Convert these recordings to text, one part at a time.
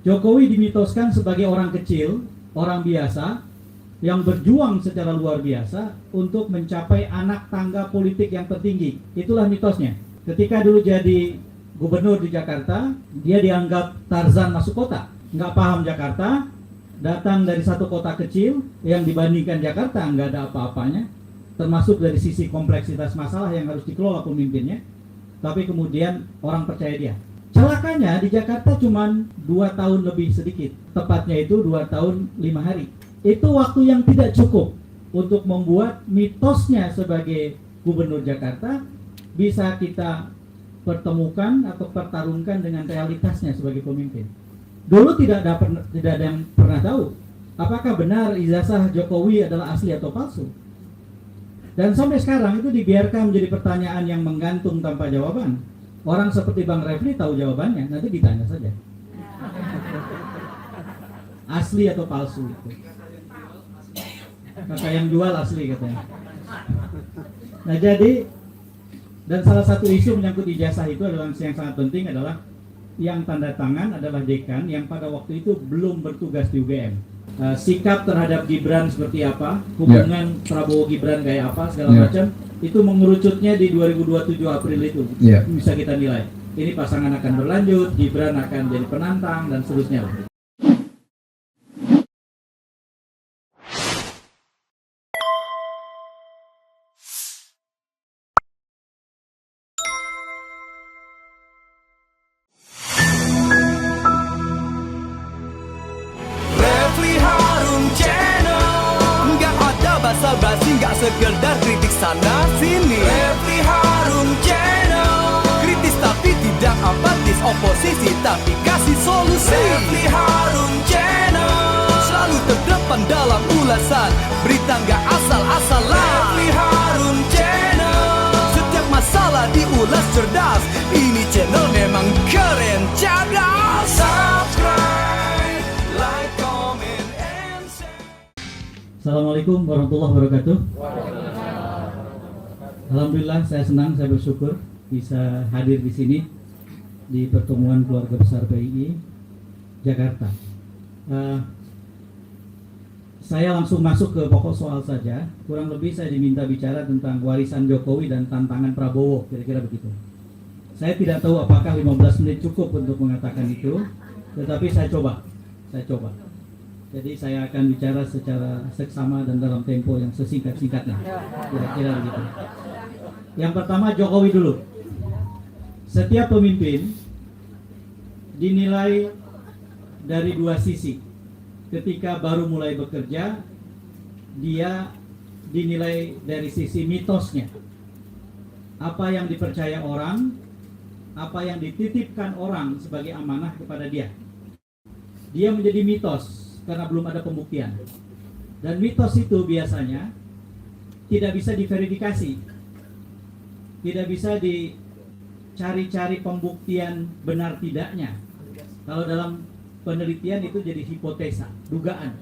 Jokowi dimitoskan sebagai orang kecil, orang biasa, yang berjuang secara luar biasa untuk mencapai anak tangga politik yang tertinggi. Itulah mitosnya. Ketika dulu jadi gubernur di Jakarta, dia dianggap Tarzan masuk kota. Nggak paham Jakarta, datang dari satu kota kecil yang dibandingkan Jakarta nggak ada apa-apanya, termasuk dari sisi kompleksitas masalah yang harus dikelola pemimpinnya. Tapi kemudian orang percaya dia. Celakanya di Jakarta cuma 2 tahun lebih sedikit, tepatnya itu 2 tahun 5 hari. Itu waktu yang tidak cukup untuk membuat mitosnya sebagai gubernur Jakarta bisa kita pertemukan atau pertarungkan dengan realitasnya sebagai pemimpin. Dulu tidak ada yang pernah tahu apakah benar ijazah Jokowi adalah asli atau palsu. Dan sampai sekarang itu dibiarkan menjadi pertanyaan yang menggantung tanpa jawaban. Orang seperti Bang Refli tahu jawabannya, nanti ditanya saja. Asli atau palsu itu. Kata yang jual asli katanya. Nah jadi, dan salah satu isu menyangkut ijazah itu adalah yang sangat penting adalah yang tanda tangan adalah dekan yang pada waktu itu belum bertugas di UGM. Sikap terhadap Gibran seperti apa, hubungan Prabowo Gibran kayak apa segala macam, itu mengerucutnya di 2027 April itu bisa kita nilai. Ini pasangan akan berlanjut, Gibran akan jadi penantang dan seterusnya. Basa-basi nggak sekedar kritik sana sini. Refli Harun Channel, kritis tapi tidak apatis, oposisi tapi kasih solusi. Refli Harun Channel, selalu terdepan dalam ulasan, berita nggak asal-asalan. Refli Harun Channel, setiap masalah diulas cerdas, ini channel memang keren cerdas. Subscribe, like, comment, and share. Assalamualaikum warahmatullahi wabarakatuh. Alhamdulillah saya senang, saya bersyukur bisa hadir di sini di pertemuan keluarga besar PII Jakarta. Saya langsung masuk ke pokok soal saja. Kurang lebih saya diminta bicara tentang warisan Jokowi dan tantangan Prabowo, kira-kira begitu. Saya tidak tahu apakah 15 menit cukup untuk mengatakan itu, tetapi saya coba. Jadi saya akan bicara secara seksama dan dalam tempo yang sesingkat-singkatnya, kira-kira begitu. Yang pertama Jokowi dulu. Setiap pemimpin dinilai dari dua sisi. Ketika baru mulai bekerja, dia dinilai dari sisi mitosnya. Apa yang dipercaya orang, apa yang dititipkan orang sebagai amanah kepada dia. Dia menjadi mitos karena belum ada pembuktian. Dan mitos itu biasanya tidak bisa diverifikasi, tidak bisa dicari-cari pembuktian benar tidaknya. Kalau dalam penelitian itu jadi hipotesa, dugaan.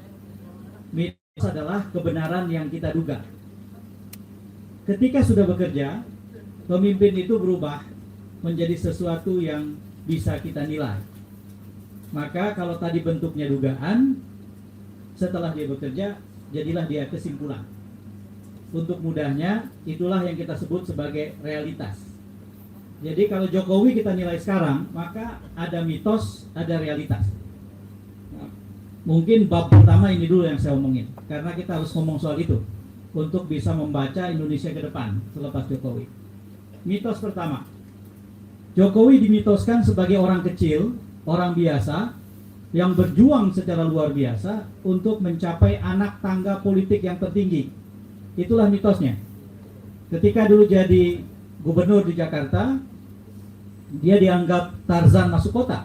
Mitos adalah kebenaran yang kita duga. Ketika sudah bekerja, pemimpin itu berubah menjadi sesuatu yang bisa kita nilai. Maka kalau tadi bentuknya dugaan, setelah dia bekerja, jadilah dia kesimpulan. Untuk mudahnya, itulah yang kita sebut sebagai realitas. Jadi kalau Jokowi kita nilai sekarang, maka ada mitos, ada realitas. Nah, mungkin bab pertama ini dulu yang saya omongin, karena kita harus ngomong soal itu untuk bisa membaca Indonesia ke depan selepas Jokowi. Mitos pertama, Jokowi dimitoskan sebagai orang kecil, orang biasa, yang berjuang secara luar biasa untuk mencapai anak tangga politik yang tertinggi. Itulah mitosnya. Ketika dulu jadi gubernur di Jakarta, dia dianggap Tarzan masuk kota.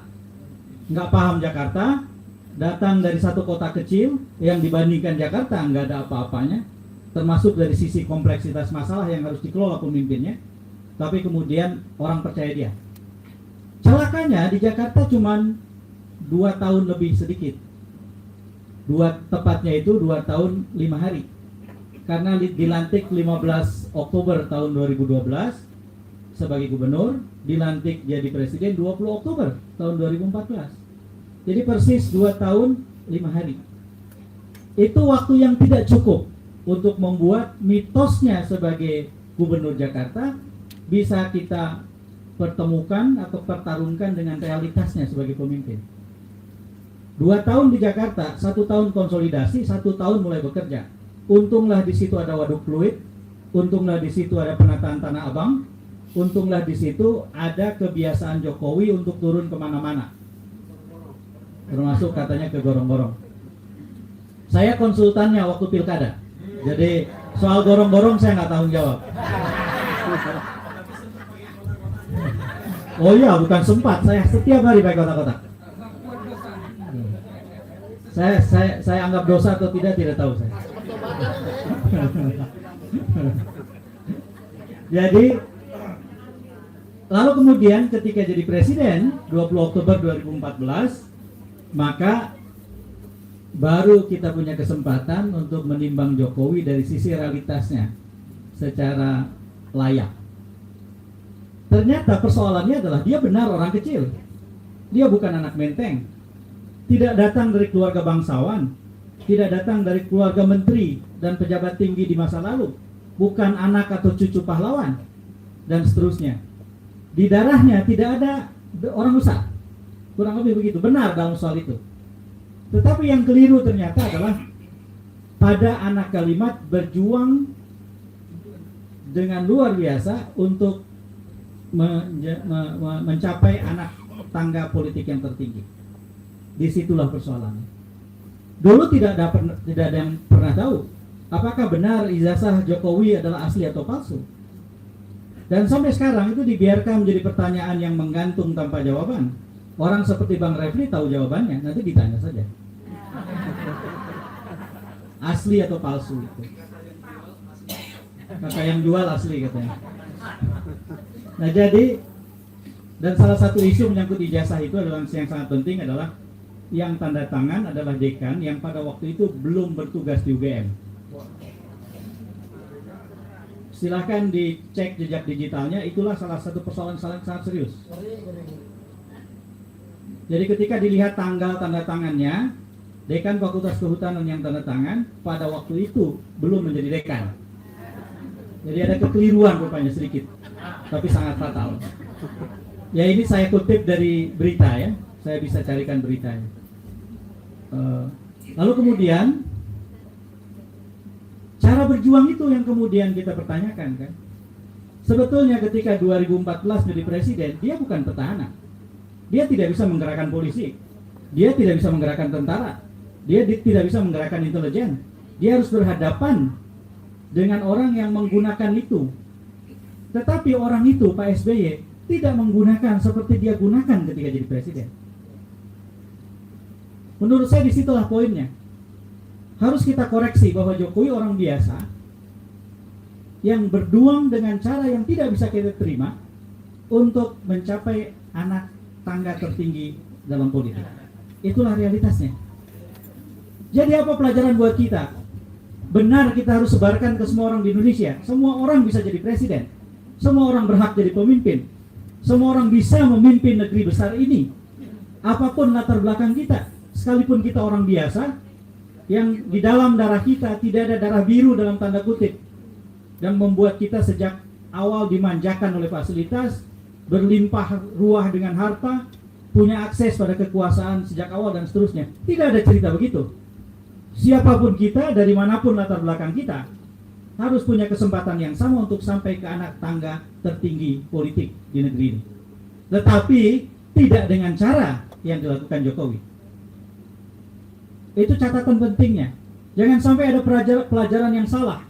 Nggak paham Jakarta, datang dari satu kota kecil yang dibandingkan Jakarta nggak ada apa-apanya, termasuk dari sisi kompleksitas masalah yang harus dikelola pemimpinnya. Tapi kemudian orang percaya dia. Celakanya di Jakarta cuman 2 tahun lebih sedikit. Tepatnya itu 2 tahun 5 hari. Karena dilantik 15 Oktober tahun 2012 sebagai gubernur, dilantik jadi presiden 20 Oktober tahun 2014. Jadi persis 2 tahun 5 hari. Itu waktu yang tidak cukup untuk membuat mitosnya sebagai gubernur Jakarta bisa kita pertemukan atau pertarungkan dengan realitasnya sebagai pemimpin. 2 tahun di Jakarta, 1 tahun konsolidasi, 1 tahun mulai bekerja. Untunglah di situ ada waduk fluid, untunglah di situ ada penataan Tanah Abang, untunglah di situ ada kebiasaan Jokowi untuk turun kemana-mana, termasuk katanya ke gorong-gorong. Saya konsultannya waktu pilkada, jadi soal gorong-gorong saya nggak tanggung jawab. Oh iya, bukan sempat, saya setiap hari baik kotak-kotak. Saya anggap dosa atau tidak tahu saya. Jadi lalu kemudian ketika jadi presiden 20 Oktober 2014, maka baru kita punya kesempatan untuk menimbang Jokowi dari sisi realitasnya secara layak. Ternyata persoalannya adalah dia benar orang kecil. Dia bukan anak menteng. Tidak datang dari keluarga bangsawan, tidak datang dari keluarga menteri dan pejabat tinggi di masa lalu, bukan anak atau cucu pahlawan, dan seterusnya. Di darahnya tidak ada orang besar, kurang lebih begitu, benar dalam soal itu. Tetapi yang keliru ternyata adalah pada anak kalimat berjuang dengan luar biasa untuk mencapai anak tangga politik yang tertinggi. Disitulah persoalannya. Dulu tidak ada yang pernah tahu apakah benar ijazah Jokowi adalah asli atau palsu. Dan sampai sekarang itu dibiarkan menjadi pertanyaan yang menggantung tanpa jawaban. Orang seperti Bang Refli tahu jawabannya, nanti ditanya saja. Asli atau palsu itu. Kata yang jual asli katanya. Nah jadi, dan salah satu isu menyangkut ijazah itu adalah yang sangat penting adalah yang tanda tangan adalah dekan yang pada waktu itu belum bertugas di UGM. Silahkan dicek jejak digitalnya, itulah salah satu persoalan sangat serius. Jadi ketika dilihat tanggal tanda tangannya, dekan Fakultas Kehutanan yang tanda tangan pada waktu itu belum menjadi dekan. Jadi ada kekeliruan rupanya sedikit, tapi sangat fatal. Ya ini saya kutip dari berita ya, saya bisa carikan beritanya. Lalu kemudian cara berjuang itu yang kemudian kita pertanyakan kan. Sebetulnya ketika 2014 menjadi presiden, dia bukan petahana. Dia tidak bisa menggerakkan polisi, dia tidak bisa menggerakkan tentara, dia tidak bisa menggerakkan intelijen. Dia harus berhadapan dengan orang yang menggunakan itu. Tetapi orang itu, Pak SBY, tidak menggunakan seperti dia gunakan ketika jadi presiden. Menurut saya disitulah poinnya. Harus kita koreksi bahwa Jokowi orang biasa yang berjuang dengan cara yang tidak bisa kita terima untuk mencapai anak tangga tertinggi dalam politik. Itulah realitasnya. Jadi apa pelajaran buat kita? Benar kita harus sebarkan ke semua orang di Indonesia. Semua orang bisa jadi presiden. Semua orang berhak jadi pemimpin. Semua orang bisa memimpin negeri besar ini. Apapun latar belakang kita. Sekalipun kita orang biasa, yang di dalam darah kita tidak ada darah biru dalam tanda kutip, dan membuat kita sejak awal dimanjakan oleh fasilitas, berlimpah ruah dengan harta, punya akses pada kekuasaan sejak awal dan seterusnya. Tidak ada cerita begitu. Siapapun kita, dari manapun latar belakang kita, harus punya kesempatan yang sama untuk sampai ke anak tangga tertinggi politik di negeri ini. Tetapi tidak dengan cara yang dilakukan Jokowi. Itu catatan pentingnya. Jangan sampai ada pelajaran yang salah.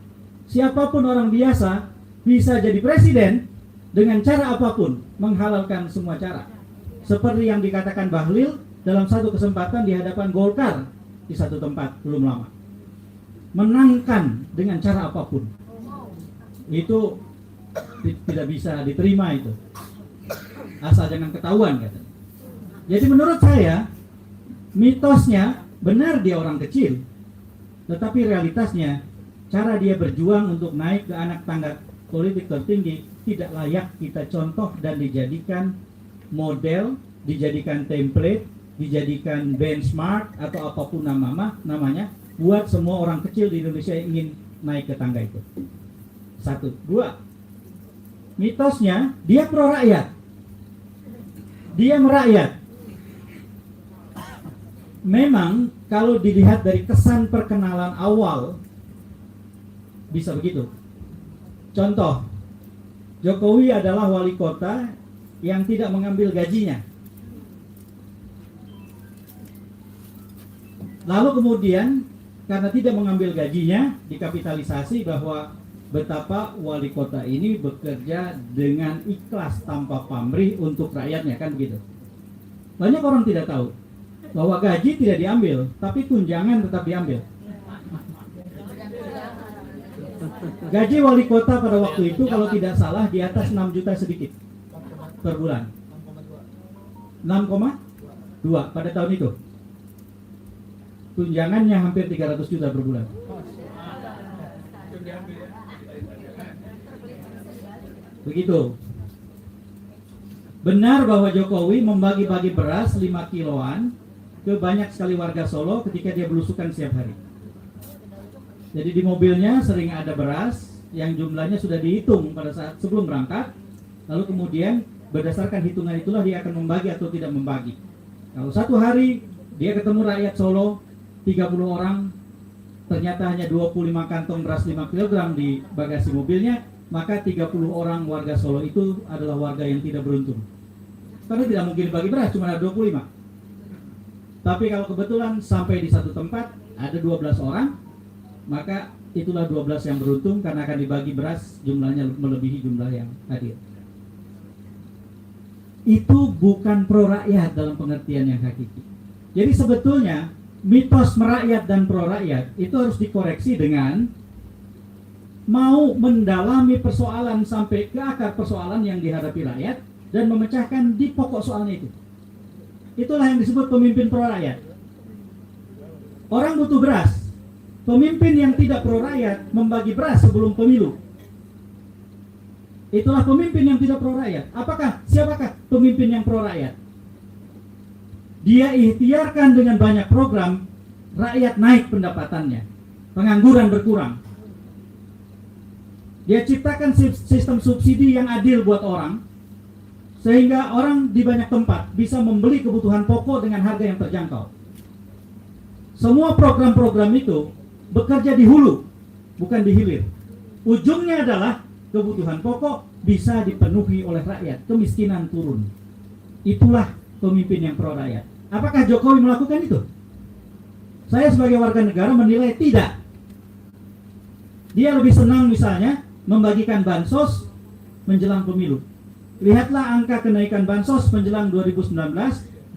Siapapun orang biasa bisa jadi presiden dengan cara apapun, menghalalkan semua cara. Seperti yang dikatakan Bahlil dalam satu kesempatan di hadapan Golkar di satu tempat belum lama. Menangkan dengan cara apapun. Itu tidak bisa diterima itu. Asal jangan ketahuan katanya. Jadi menurut saya mitosnya benar dia orang kecil, tetapi realitasnya cara dia berjuang untuk naik ke anak tangga politik tertinggi tidak layak kita contoh dan dijadikan model, dijadikan template dijadikan benchmark atau apapun namanya buat semua orang kecil di Indonesia yang ingin naik ke tangga itu. 1, 2. Mitosnya dia pro rakyat. Dia merakyat. Memang kalau dilihat dari kesan perkenalan awal bisa begitu. Contoh, Jokowi adalah wali kota yang tidak mengambil gajinya. Lalu kemudian karena tidak mengambil gajinya dikapitalisasi bahwa betapa wali kota ini bekerja dengan ikhlas tanpa pamrih untuk rakyatnya, kan begitu. Banyak orang tidak tahu bahwa gaji tidak diambil, tapi tunjangan tetap diambil. Gaji wali kota pada waktu itu kalau tidak salah di atas 6 juta sedikit per bulan. 6,2 pada tahun itu. Tunjangannya hampir 300 juta per bulan. Begitu. Benar bahwa Jokowi membagi-bagi beras 5 kiloan ke banyak sekali warga Solo ketika dia belusukan setiap hari. Jadi di mobilnya sering ada beras yang jumlahnya sudah dihitung pada saat sebelum berangkat. Lalu kemudian berdasarkan hitungan itulah dia akan membagi atau tidak membagi. Kalau satu hari dia ketemu rakyat Solo 30 orang, ternyata hanya 25 kantong beras 5 kg di bagasi mobilnya, maka 30 orang warga Solo itu adalah warga yang tidak beruntung. Karena tidak mungkin bagi beras, cuma ada 25. Tapi kalau kebetulan sampai di satu tempat ada 12 orang, maka itulah 12 yang beruntung karena akan dibagi beras jumlahnya melebihi jumlah yang hadir. Itu bukan pro rakyat dalam pengertian yang hakiki. Jadi sebetulnya mitos merakyat dan pro rakyat itu harus dikoreksi dengan mau mendalami persoalan sampai ke akar persoalan yang dihadapi rakyat dan memecahkan di pokok soalnya itu. Itulah yang disebut pemimpin pro rakyat. Orang butuh beras. Pemimpin yang tidak pro rakyat membagi beras sebelum pemilu. Itulah pemimpin yang tidak pro rakyat. Siapakah pemimpin yang pro rakyat? Dia ikhtiarkan dengan banyak program, rakyat naik pendapatannya, pengangguran berkurang. Dia ciptakan sistem subsidi yang adil buat orang, sehingga orang di banyak tempat bisa membeli kebutuhan pokok dengan harga yang terjangkau. Semua program-program itu bekerja di hulu, bukan di hilir. Ujungnya adalah kebutuhan pokok bisa dipenuhi oleh rakyat, kemiskinan turun. Itulah pemimpin yang pro rakyat. Apakah Jokowi melakukan itu? Saya sebagai warga negara menilai tidak. Dia lebih senang misalnya membagikan bansos menjelang pemilu. Lihatlah angka kenaikan bansos menjelang 2019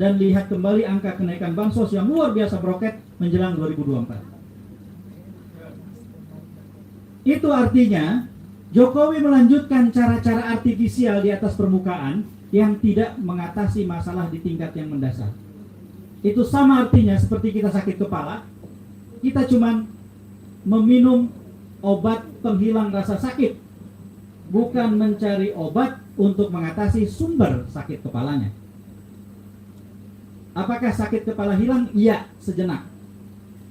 dan lihat kembali angka kenaikan bansos yang luar biasa meroket menjelang 2024. Itu artinya Jokowi melanjutkan cara-cara artifisial di atas permukaan yang tidak mengatasi masalah di tingkat yang mendasar. Itu sama artinya seperti kita sakit kepala, kita cuman meminum obat penghilang rasa sakit, bukan mencari obat untuk mengatasi sumber sakit kepalanya. Apakah sakit kepala hilang? Iya, sejenak.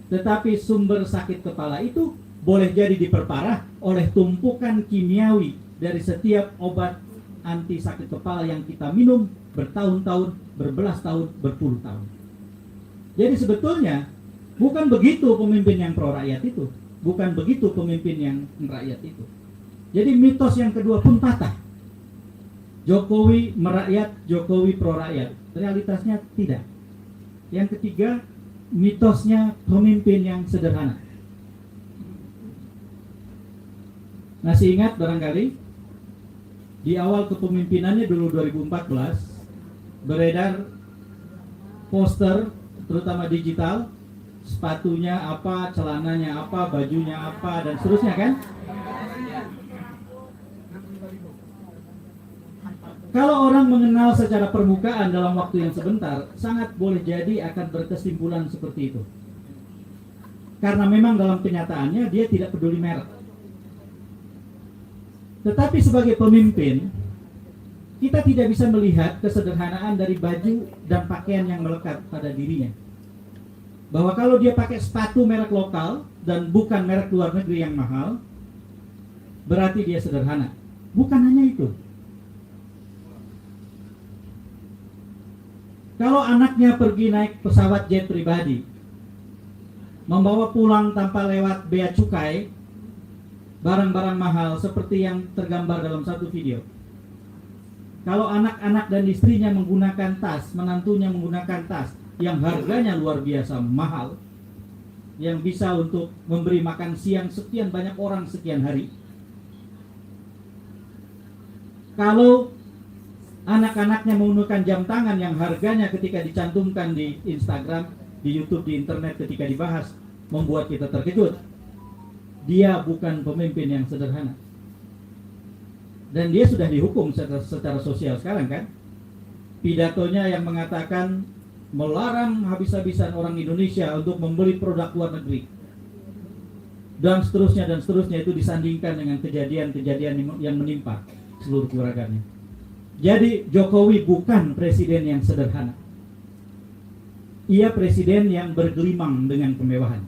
Tetapi sumber sakit kepala itu boleh jadi diperparah oleh tumpukan kimiawi dari setiap obat anti sakit kepala yang kita minum bertahun-tahun, berbelas tahun, berpuluh tahun. Jadi sebetulnya bukan begitu pemimpin yang pro rakyat itu, bukan begitu pemimpin yang rakyat itu. Jadi mitos yang kedua pun patah. Jokowi merakyat, Jokowi pro rakyat. Realitasnya tidak. Yang ketiga, mitosnya pemimpin yang sederhana. Masih ingat barangkali di awal kepemimpinannya dulu 2014 beredar poster terutama digital, sepatunya apa, celananya apa, bajunya apa, dan seterusnya kan? Kalau orang mengenal secara permukaan dalam waktu yang sebentar, sangat boleh jadi akan berkesimpulan seperti itu. Karena memang dalam kenyataannya dia tidak peduli merek. Tetapi sebagai pemimpin, kita tidak bisa melihat kesederhanaan dari baju dan pakaian yang melekat pada dirinya. Bahwa kalau dia pakai sepatu merek lokal dan bukan merek luar negeri yang mahal, berarti dia sederhana. Bukan hanya itu. Kalau anaknya pergi naik pesawat jet pribadi, membawa pulang tanpa lewat bea cukai barang-barang mahal seperti yang tergambar dalam satu video. Kalau anak-anak dan istrinya menggunakan tas, menantunya menggunakan tas yang harganya luar biasa mahal, yang bisa untuk memberi makan siang sekian banyak orang sekian hari. Kalau anak-anaknya menggunakan jam tangan yang harganya ketika dicantumkan di Instagram, di YouTube, di internet ketika dibahas membuat kita terkejut. Dia bukan pemimpin yang sederhana. Dan dia sudah dihukum secara sosial sekarang kan. Pidatonya yang mengatakan melarang habis-habisan orang Indonesia untuk membeli produk luar negeri. Dan seterusnya itu disandingkan dengan kejadian-kejadian yang menimpa seluruh keluarganya. Jadi Jokowi bukan presiden yang sederhana. Ia presiden yang bergelimang dengan kemewahan.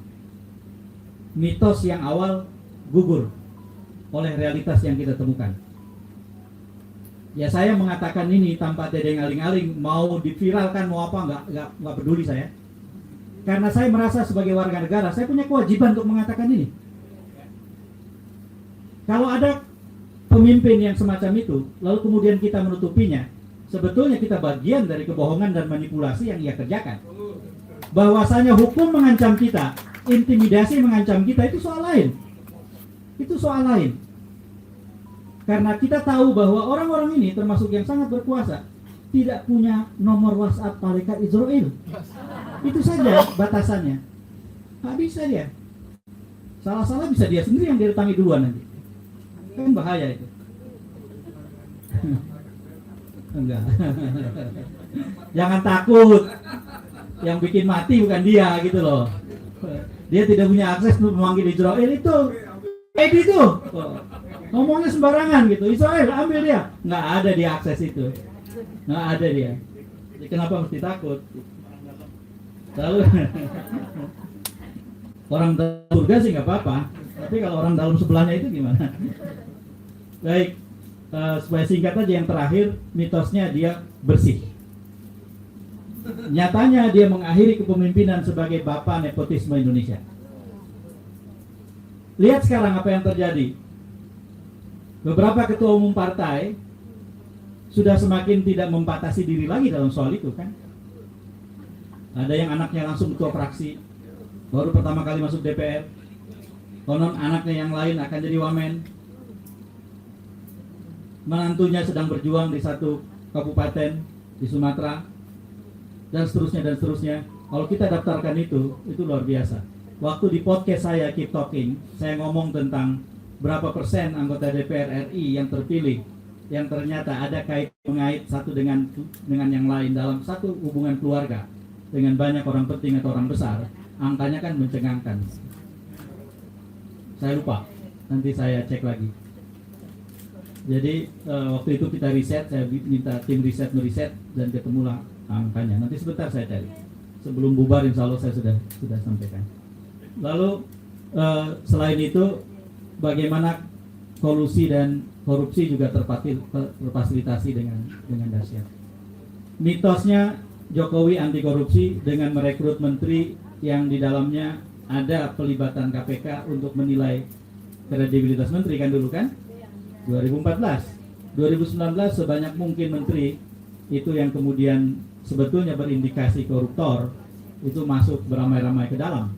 Mitos yang awal gugur oleh realitas yang kita temukan. Ya saya mengatakan ini tanpa tedeng aling-aling, mau diviralkan mau apa nggak peduli saya. Karena saya merasa sebagai warga negara saya punya kewajiban untuk mengatakan ini. Kalau ada pemimpin yang semacam itu, lalu kemudian kita menutupinya, sebetulnya kita bagian dari kebohongan dan manipulasi yang ia kerjakan. Bahwasanya hukum mengancam kita, intimidasi mengancam kita, itu soal lain. Itu soal lain. Karena kita tahu bahwa orang-orang ini termasuk yang sangat berkuasa tidak punya nomor WhatsApp malaikat Israel. Itu saja batasannya. Nggak bisa dia. Salah-salah bisa dia sendiri yang didatangi duluan nanti. Kan bahaya itu. Enggak. Jangan takut. Yang bikin mati bukan dia gitu loh. Dia tidak punya akses untuk memanggil Israel itu. Itu. Ngomongnya sembarangan gitu. Israel ambil dia. Nggak ada dia akses itu. Nggak ada dia. Jadi kenapa mesti takut? Lalu orang dalam surga sih nggak apa-apa. Tapi kalau orang dalam sebelahnya itu gimana? Baik, supaya singkat aja yang terakhir, mitosnya dia bersih. Nyatanya dia mengakhiri kepemimpinan sebagai bapak nepotisme Indonesia. Lihat sekarang apa yang terjadi. Beberapa ketua umum partai sudah semakin tidak membatasi diri lagi dalam soal itu kan. Ada yang anaknya langsung ketua fraksi, baru pertama kali masuk DPR. Konon anaknya yang lain akan jadi wamen. Menantunya sedang berjuang di satu kabupaten di Sumatera. Dan seterusnya. Kalau kita daftarkan itu luar biasa. Waktu di podcast saya Keep Talking, saya ngomong tentang berapa persen anggota DPR RI yang terpilih, yang ternyata ada mengait satu dengan yang lain dalam satu hubungan keluarga dengan banyak orang penting atau orang besar, angkanya kan mencengangkan. Saya lupa, nanti saya cek lagi. Jadi waktu itu kita riset, saya minta tim riset meriset dan ketemulah angkanya. Nanti sebentar saya cari. Sebelum bubar insya Allah saya sudah sampaikan. Lalu selain itu bagaimana kolusi dan korupsi juga terfasilitasi dengan dahsyat. Mitosnya Jokowi anti korupsi dengan merekrut menteri yang di dalamnya ada pelibatan KPK untuk menilai kredibilitas menteri kan dulu kan? 2014, 2019 sebanyak mungkin menteri itu yang kemudian sebetulnya berindikasi koruptor itu masuk beramai-ramai ke dalam.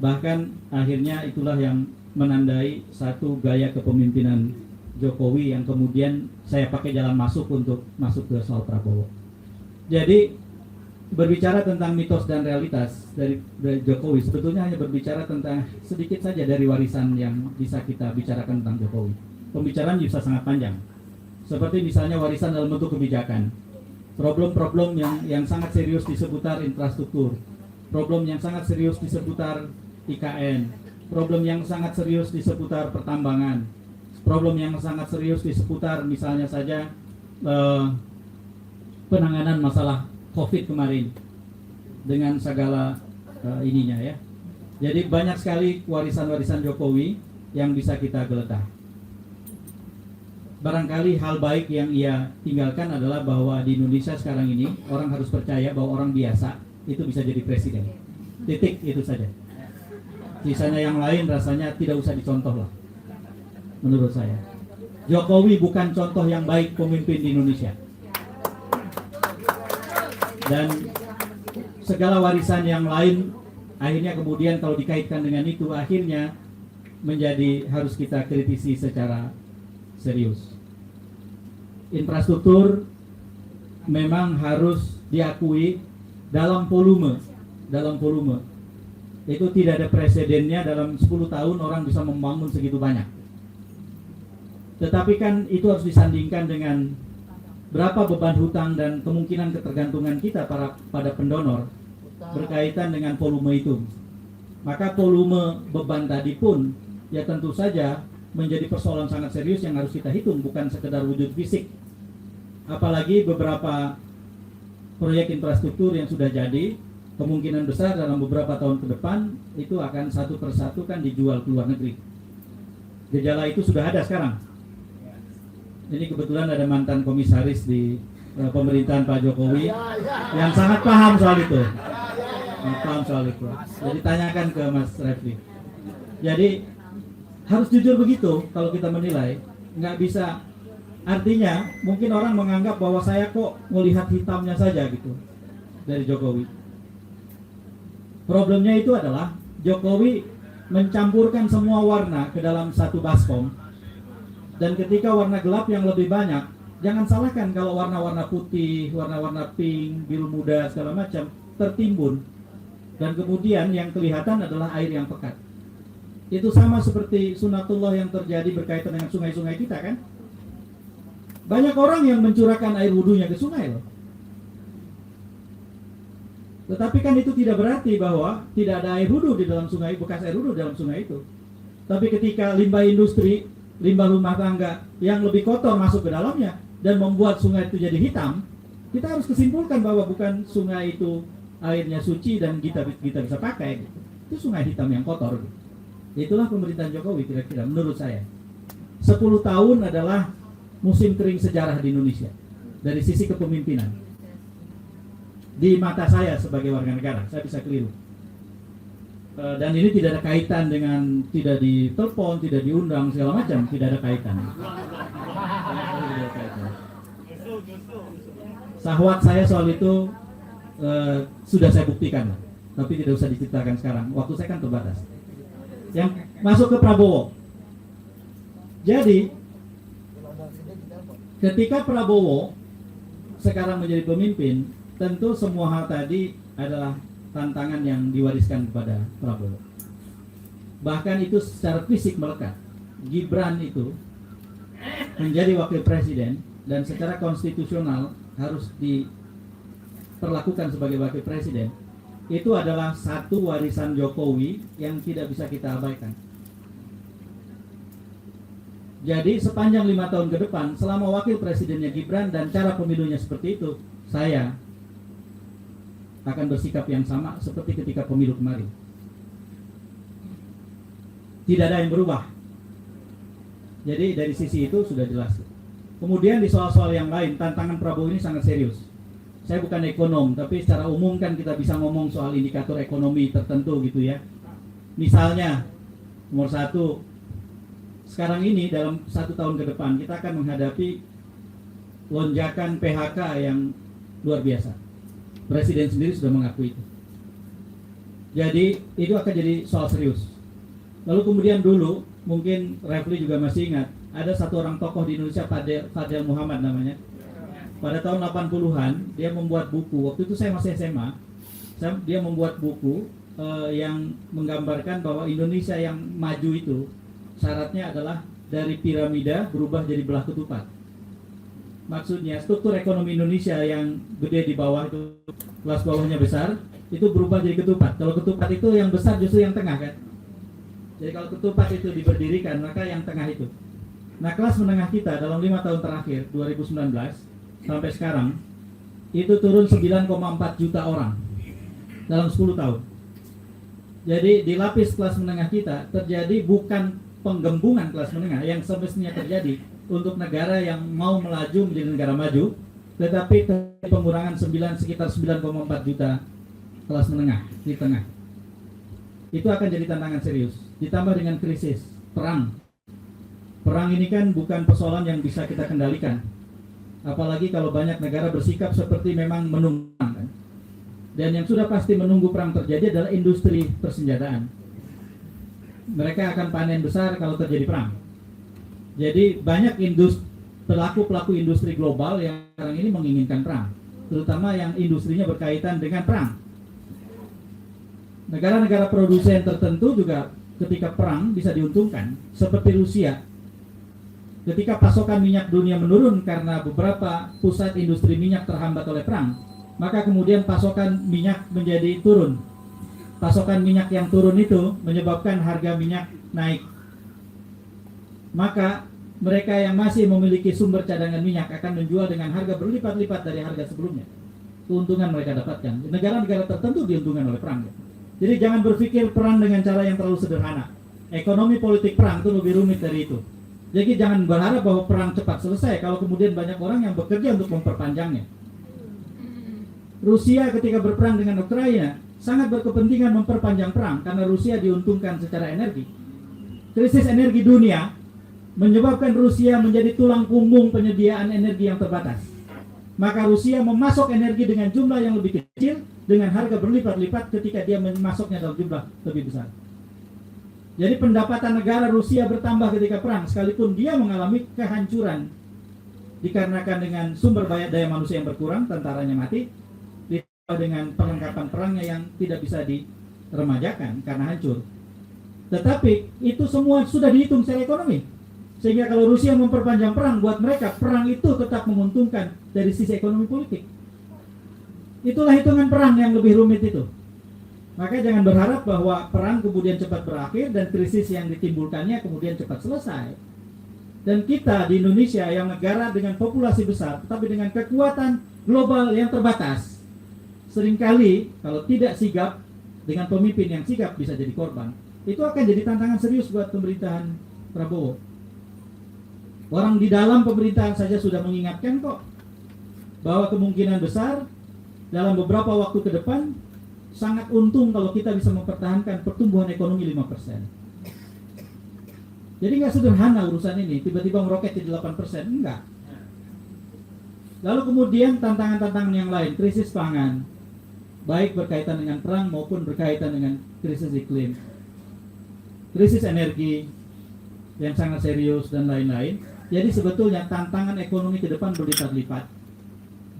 Bahkan akhirnya itulah yang menandai satu gaya kepemimpinan Jokowi yang kemudian saya pakai jalan masuk untuk masuk ke soal Prabowo. Jadi berbicara tentang mitos dan realitas dari Jokowi sebetulnya hanya berbicara tentang sedikit saja dari warisan yang bisa kita bicarakan tentang Jokowi. Pembicaraan bisa sangat panjang. Seperti misalnya warisan dalam bentuk kebijakan. Problem-problem yang sangat serius di seputar infrastruktur. Problem yang sangat serius di seputar IKN. Problem yang sangat serius di seputar pertambangan. Problem yang sangat serius di seputar misalnya saja penanganan masalah COVID kemarin dengan segala ininya ya. Jadi banyak sekali warisan-warisan Jokowi yang bisa kita geledah. Barangkali hal baik yang ia tinggalkan adalah bahwa di Indonesia sekarang ini orang harus percaya bahwa orang biasa itu bisa jadi presiden. Titik, itu saja. Sisanya yang lain rasanya tidak usah dicontoh lah, menurut saya. Jokowi bukan contoh yang baik pemimpin di Indonesia. Dan segala warisan yang lain akhirnya kemudian kalau dikaitkan dengan itu akhirnya menjadi harus kita kritisi secara serius. Infrastruktur memang harus diakui dalam volume. Itu tidak ada presidennya dalam 10 tahun orang bisa membangun segitu banyak. Tetapi kan itu harus disandingkan dengan berapa beban hutang dan kemungkinan ketergantungan kita pada pendonor berkaitan dengan volume itu. Maka volume beban tadi pun ya tentu saja menjadi persoalan sangat serius yang harus kita hitung, bukan sekedar wujud fisik. Apalagi beberapa proyek infrastruktur yang sudah jadi, kemungkinan besar dalam beberapa tahun ke depan itu akan satu persatu kan dijual ke luar negeri. Gejala itu sudah ada sekarang. Ini kebetulan ada mantan komisaris di pemerintahan Pak Jokowi yang sangat paham soal itu. Jadi tanyakan ke Mas Refli. Jadi harus jujur begitu kalau kita menilai, nggak bisa. Artinya mungkin orang menganggap bahwa saya kok melihat hitamnya saja gitu dari Jokowi. Problemnya itu adalah Jokowi mencampurkan semua warna ke dalam satu baskom. Dan ketika warna gelap yang lebih banyak, jangan salahkan kalau warna-warna putih, warna-warna pink, biru muda, segala macam tertimbun. Dan kemudian yang kelihatan adalah air yang pekat. Itu sama seperti sunatullah yang terjadi berkaitan dengan sungai-sungai kita kan. Banyak orang yang mencurahkan air wudhunya ke sungai loh. Tetapi kan itu tidak berarti bahwa tidak ada air wudhu di dalam sungai, bekas air wudhu dalam sungai itu. Tapi ketika limbah industri, limbah rumah tangga yang lebih kotor masuk ke dalamnya dan membuat sungai itu jadi hitam, kita harus kesimpulkan bahwa bukan sungai itu airnya suci dan kita bisa pakai. Itu sungai hitam yang kotor. Itulah pemerintahan Jokowi kira-kira menurut saya. 10 tahun adalah musim kering sejarah di Indonesia dari sisi kepemimpinan. Di mata saya sebagai warga negara, saya bisa keliru. Dan ini tidak ada kaitan dengan tidak ditelepon, tidak diundang segala macam, tidak ada kaitan. Sahwat saya soal itu sudah saya buktikan, tapi tidak usah diceritakan sekarang. Waktu saya kan terbatas. Yang masuk ke Prabowo. Jadi ketika Prabowo sekarang menjadi pemimpin, tentu semua hal tadi adalah tantangan yang diwariskan kepada Prabowo. Bahkan itu secara fisik melekat. Gibran itu menjadi wakil presiden dan secara konstitusional harus diperlakukan sebagai wakil presiden. Itu adalah satu warisan Jokowi yang tidak bisa kita abaikan. Jadi sepanjang 5 tahun ke depan, selama wakil presidennya Gibran dan cara pemilunya seperti itu, saya akan bersikap yang sama seperti ketika pemilu kemarin. Tidak ada yang berubah. Jadi dari sisi itu sudah jelas. Kemudian di soal-soal yang lain, tantangan Prabowo ini sangat serius. Saya bukan ekonom, tapi secara umum kan kita bisa ngomong soal indikator ekonomi tertentu gitu ya. Misalnya, nomor 1, sekarang ini dalam 1 tahun ke depan kita akan menghadapi lonjakan PHK yang luar biasa. Presiden sendiri sudah mengakui itu. Jadi itu akan jadi soal serius. Lalu kemudian dulu, mungkin Refli juga masih ingat, ada satu orang tokoh di Indonesia, Fadel Muhammad namanya. Pada tahun 80-an dia membuat buku. Waktu itu saya masih SMA. Dia membuat buku yang menggambarkan bahwa Indonesia yang maju itu syaratnya adalah dari piramida berubah jadi belah ketupat. Maksudnya struktur ekonomi Indonesia yang gede di bawah itu, kelas bawahnya besar, itu berubah jadi ketupat. Kalau ketupat itu yang besar justru yang tengah kan. Jadi kalau ketupat itu diberdirikan, maka yang tengah itu. Nah, kelas menengah kita dalam 5 tahun terakhir 2019 sampai sekarang itu turun 9,4 juta orang dalam 10 tahun. Jadi di lapis kelas menengah kita terjadi bukan penggembungan kelas menengah yang semestinya terjadi untuk negara yang mau melaju menjadi negara maju, tetapi pengurangan sekitar 9,4 juta kelas menengah di tengah. Itu akan jadi tantangan serius. Ditambah dengan krisis, perang. Perang ini kan bukan persoalan yang bisa kita kendalikan. Apalagi kalau banyak negara bersikap seperti memang menunggu perang, kan? Dan yang sudah pasti menunggu perang terjadi adalah industri persenjataan. Mereka akan panen besar kalau terjadi perang. Jadi banyak pelaku industri global yang sekarang ini menginginkan perang, terutama yang industrinya berkaitan dengan perang. Negara-negara produsen tertentu juga ketika perang bisa diuntungkan, seperti Rusia. Ketika pasokan minyak dunia menurun karena beberapa pusat industri minyak terhambat oleh perang, maka kemudian pasokan minyak menjadi turun. Pasokan minyak yang turun itu menyebabkan harga minyak naik. Maka mereka yang masih memiliki sumber cadangan minyak akan menjual dengan harga berlipat-lipat dari harga sebelumnya. Keuntungan mereka dapatkan. Negara-negara tertentu diuntungkan oleh perang. Jadi jangan berpikir perang dengan cara yang terlalu sederhana. Ekonomi politik perang itu lebih rumit dari itu. Jadi jangan berharap bahwa perang cepat selesai kalau kemudian banyak orang yang bekerja untuk memperpanjangnya. Rusia ketika berperang dengan Ukraina sangat berkepentingan memperpanjang perang karena Rusia diuntungkan secara energi. Krisis energi dunia menyebabkan Rusia menjadi tulang punggung penyediaan energi yang terbatas. Maka Rusia memasok energi dengan jumlah yang lebih kecil dengan harga berlipat-lipat ketika dia memasoknya dalam jumlah lebih besar. Jadi pendapatan negara Rusia bertambah ketika perang, sekalipun dia mengalami kehancuran dikarenakan dengan sumber daya manusia yang berkurang, tentaranya mati, ditambah dengan perlengkapan perangnya yang tidak bisa diremajakan karena hancur. Tetapi itu semua sudah dihitung secara ekonomi, sehingga kalau Rusia memperpanjang perang, buat mereka perang itu tetap menguntungkan dari sisi ekonomi politik. Itulah hitungan perang yang lebih rumit itu. Maka jangan berharap bahwa perang kemudian cepat berakhir dan krisis yang ditimbulkannya kemudian cepat selesai. Dan kita di Indonesia yang negara dengan populasi besar tetapi dengan kekuatan global yang terbatas, seringkali kalau tidak sigap dengan pemimpin yang sigap bisa jadi korban. Itu akan jadi tantangan serius buat pemerintahan Prabowo. Orang di dalam pemerintahan saja sudah mengingatkan kok bahwa kemungkinan besar dalam beberapa waktu ke depan sangat untung kalau kita bisa mempertahankan pertumbuhan ekonomi 5%. Jadi nggak sederhana urusan ini, tiba-tiba meroket jadi 8%, enggak. Lalu kemudian tantangan-tantangan yang lain, krisis pangan, baik berkaitan dengan perang maupun berkaitan dengan krisis iklim, krisis energi yang sangat serius dan lain-lain. Jadi sebetulnya tantangan ekonomi ke depan berlipat-lipat,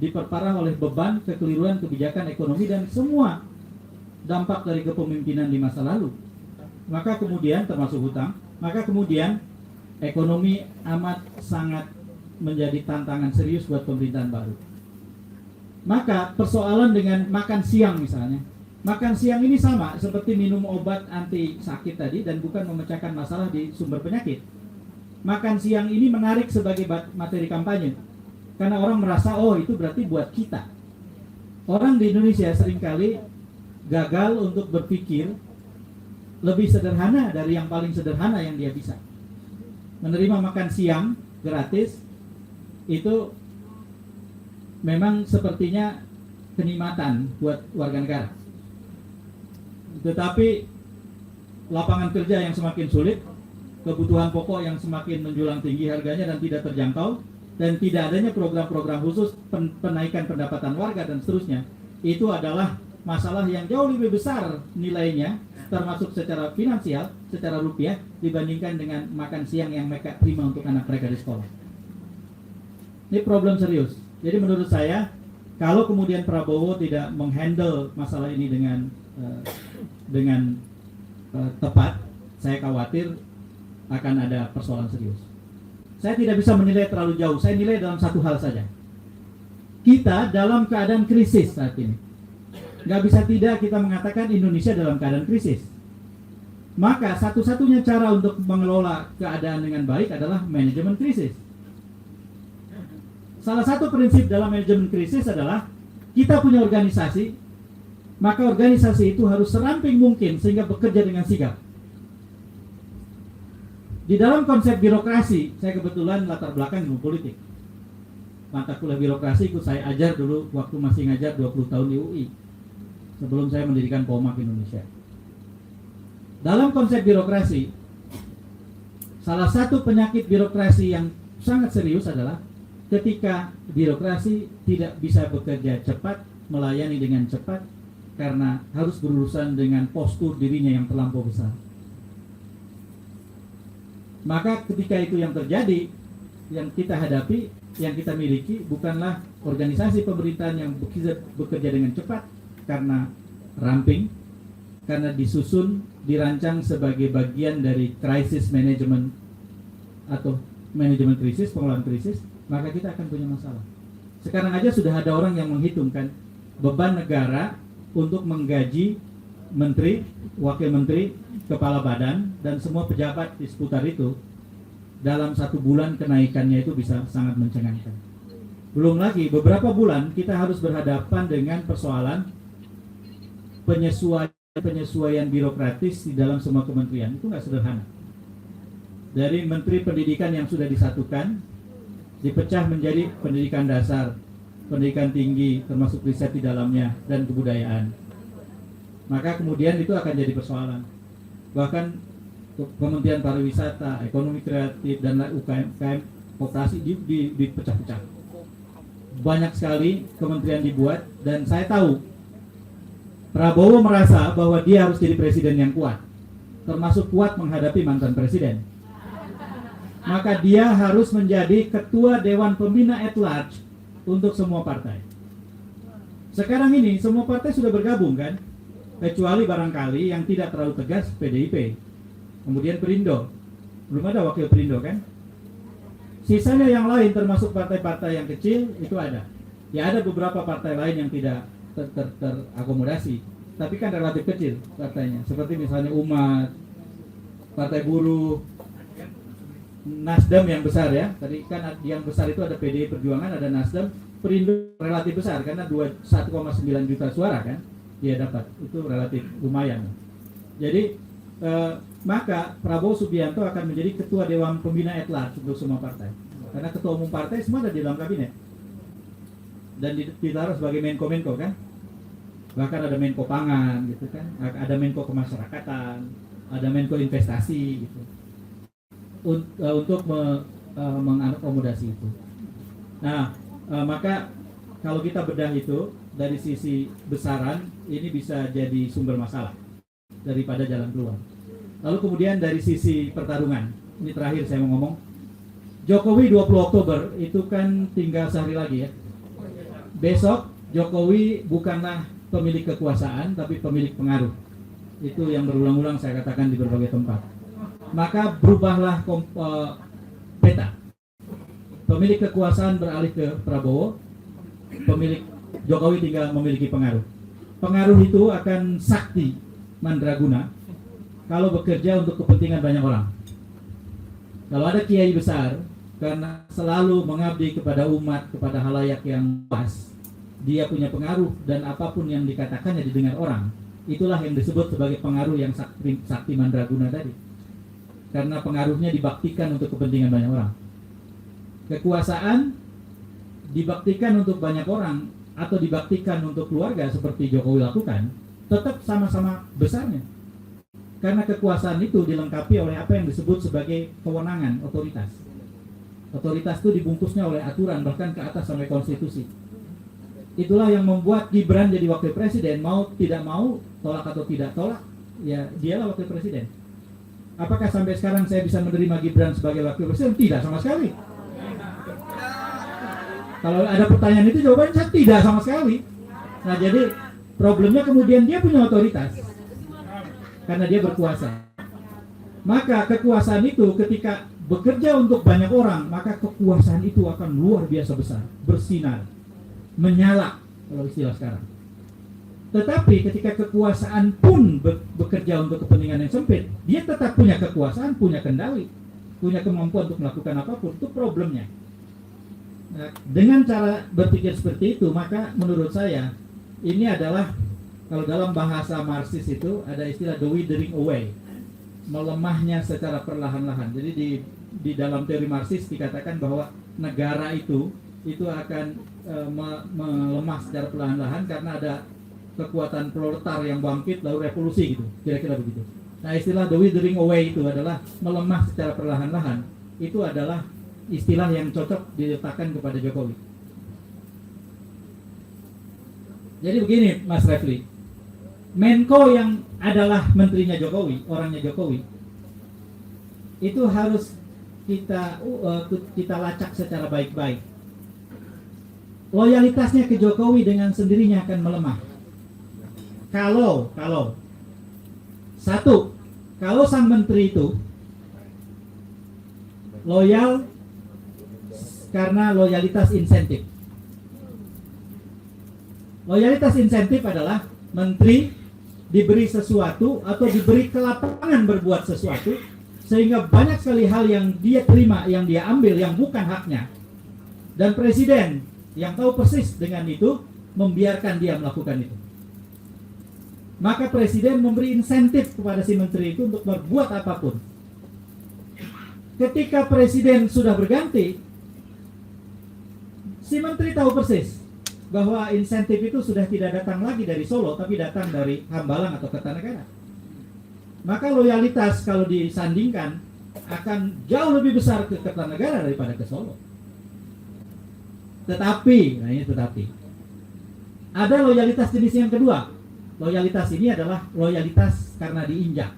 diperparah oleh beban kekeliruan kebijakan ekonomi dan semua dampak dari kepemimpinan di masa lalu. Maka kemudian termasuk hutang, maka kemudian ekonomi amat sangat menjadi tantangan serius buat pemerintahan baru. Maka persoalan dengan makan siang misalnya, makan siang ini sama seperti minum obat anti sakit tadi dan bukan memecahkan masalah di sumber penyakit. Makan siang ini menarik sebagai materi kampanye karena orang merasa oh itu berarti buat kita. Orang di Indonesia seringkali gagal untuk berpikir lebih sederhana dari yang paling sederhana yang dia bisa. Menerima makan siang gratis itu memang sepertinya kenikmatan buat warga negara. Tetapi lapangan kerja yang semakin sulit, kebutuhan pokok yang semakin menjulang tinggi harganya dan tidak terjangkau, dan tidak adanya program-program khusus penaikan pendapatan warga dan seterusnya, itu adalah masalah yang jauh lebih besar nilainya, termasuk secara finansial, secara rupiah, dibandingkan dengan makan siang yang mereka terima untuk anak mereka di sekolah. Ini problem serius. Jadi menurut saya, kalau kemudian Prabowo tidak menghandle masalah ini dengan tepat, saya khawatir akan ada persoalan serius. Saya tidak bisa menilai terlalu jauh, saya nilai dalam satu hal saja. Kita dalam keadaan krisis saat ini. Nggak bisa tidak kita mengatakan Indonesia dalam keadaan krisis. Maka satu-satunya cara untuk mengelola keadaan dengan baik adalah manajemen krisis. Salah satu prinsip dalam manajemen krisis adalah kita punya organisasi, maka organisasi itu harus seramping mungkin sehingga bekerja dengan sigap. Di dalam konsep birokrasi, saya kebetulan latar belakang ilmu politik. Mata kuliah birokrasi ikut saya ajar dulu waktu masih ngajar 20 tahun di UI. Sebelum saya mendirikan POMAK Indonesia. Dalam konsep birokrasi, salah satu penyakit birokrasi yang sangat serius adalah ketika birokrasi tidak bisa bekerja cepat, melayani dengan cepat, karena harus berurusan dengan postur dirinya yang terlampau besar. Maka ketika itu yang terjadi, yang kita hadapi, yang kita miliki bukanlah organisasi pemerintahan yang bekerja dengan cepat karena ramping, karena disusun, dirancang sebagai bagian dari crisis management atau manajemen krisis, pengelolaan krisis, maka kita akan punya masalah. Sekarang aja sudah ada orang yang menghitungkan beban negara untuk menggaji menteri, wakil menteri, kepala badan, dan semua pejabat di seputar itu. Dalam 1 bulan kenaikannya itu bisa sangat mencengangkan. Belum lagi beberapa bulan kita harus berhadapan dengan persoalan penyesuaian birokratis di dalam semua kementerian. Itu nggak sederhana. Dari menteri pendidikan yang sudah disatukan, dipecah menjadi pendidikan dasar, pendidikan tinggi, termasuk riset di dalamnya, dan kebudayaan. Maka kemudian itu akan jadi persoalan. Bahkan Kementerian Pariwisata, Ekonomi Kreatif, dan UKM, Koperasi dipecah-pecah. Banyak sekali kementerian dibuat, dan saya tahu Prabowo merasa bahwa dia harus jadi presiden yang kuat, termasuk kuat menghadapi mantan presiden. Maka dia harus menjadi ketua Dewan Pembina at large untuk semua partai. Sekarang ini semua partai sudah bergabung kan, kecuali barangkali yang tidak terlalu tegas PDIP. Kemudian Perindo, belum ada wakil Perindo kan. Sisanya yang lain termasuk partai-partai yang kecil itu ada. Ya ada beberapa partai lain yang tidak terakomodasi, tapi kan relatif kecil partainya. Seperti misalnya Umat, Partai Buruh, Nasdem yang besar ya. Tadi kan yang besar itu ada PDI Perjuangan, ada Nasdem. Perindo relatif besar karena 1,9 juta suara kan dia dapat. Itu relatif lumayan. Jadi maka Prabowo Subianto akan menjadi ketua Dewan Pembina at large untuk semua partai. Karena ketua umum partai semua ada di dalam kabinet. Dan ditaruh sebagai Menko-Menko kan. Bahkan ada Menko Pangan gitu kan. Ada Menko Kemasyarakatan, ada Menko Investasi gitu. Untuk mengakomodasi itu. Nah, maka kalau kita bedah itu dari sisi besaran ini bisa jadi sumber masalah daripada jalan keluar. Lalu kemudian dari sisi pertarungan, ini terakhir saya mau ngomong, Jokowi 20 Oktober itu kan tinggal sehari lagi ya. Besok Jokowi bukanlah pemilik kekuasaan tapi pemilik pengaruh. Itu yang berulang-ulang saya katakan di berbagai tempat. Maka berubahlah peta. Pemilik kekuasaan beralih ke Prabowo, pemilik Jokowi tinggal memiliki pengaruh. Pengaruh itu akan sakti mandraguna kalau bekerja untuk kepentingan banyak orang. Kalau ada kiai besar karena selalu mengabdi kepada umat, kepada halayak yang luas, dia punya pengaruh dan apapun yang dikatakannya didengar orang. Itulah yang disebut sebagai pengaruh yang sakti mandraguna tadi. Karena pengaruhnya dibaktikan untuk kepentingan banyak orang. Kekuasaan dibaktikan untuk banyak orang atau dibaktikan untuk keluarga seperti Jokowi lakukan, tetap sama-sama besarnya. Karena kekuasaan itu dilengkapi oleh apa yang disebut sebagai kewenangan, otoritas. Otoritas itu dibungkusnya oleh aturan, bahkan ke atas sampai konstitusi. Itulah yang membuat Gibran jadi wakil presiden, mau tidak mau, tolak atau tidak tolak, ya dialah wakil presiden. Apakah sampai sekarang saya bisa menerima Gibran sebagai wakil presiden? Tidak sama sekali. Kalau ada pertanyaan itu jawabannya saya tidak sama sekali. Nah jadi problemnya kemudian dia punya otoritas karena dia berkuasa. Maka kekuasaan itu ketika bekerja untuk banyak orang, maka kekuasaan itu akan luar biasa besar, bersinar, menyala kalau istilah sekarang. Tetapi ketika kekuasaan pun bekerja untuk kepentingan yang sempit, dia tetap punya kekuasaan, punya kendali, punya kemampuan untuk melakukan apapun. Itu problemnya. Nah, dengan cara berpikir seperti itu, maka menurut saya ini adalah, kalau dalam bahasa Marxis itu ada istilah the withering away, melemahnya secara perlahan-lahan. Jadi di dalam teori Marxis dikatakan bahwa negara itu akan melemah secara perlahan-lahan karena ada kekuatan proletar yang bangkit lalu revolusi gitu, kira-kira begitu. Nah, istilah the withering away itu adalah melemah secara perlahan-lahan. Itu adalah istilah yang cocok diletakkan kepada Jokowi. Jadi begini, Mas Refli, Menko yang adalah menterinya Jokowi, orangnya Jokowi, itu harus kita lacak secara baik-baik. Loyalitasnya ke Jokowi dengan sendirinya akan melemah. Kalau sang menteri itu loyal karena loyalitas insentif. Loyalitas insentif adalah menteri diberi sesuatu atau diberi kelapangan berbuat sesuatu sehingga banyak sekali hal yang dia terima, yang dia ambil, yang bukan haknya. Dan presiden yang tahu persis dengan itu membiarkan dia melakukan itu. Maka presiden memberi insentif kepada si menteri itu untuk berbuat apapun. Ketika presiden sudah berganti, si menteri tahu persis bahwa insentif itu sudah tidak datang lagi dari Solo, tapi datang dari Hambalang atau Kertanegara. Maka loyalitas kalau disandingkan akan jauh lebih besar ke Kertanegara daripada ke Solo. Tetapi ada loyalitas jenis yang kedua. Loyalitas ini adalah loyalitas karena diinjak,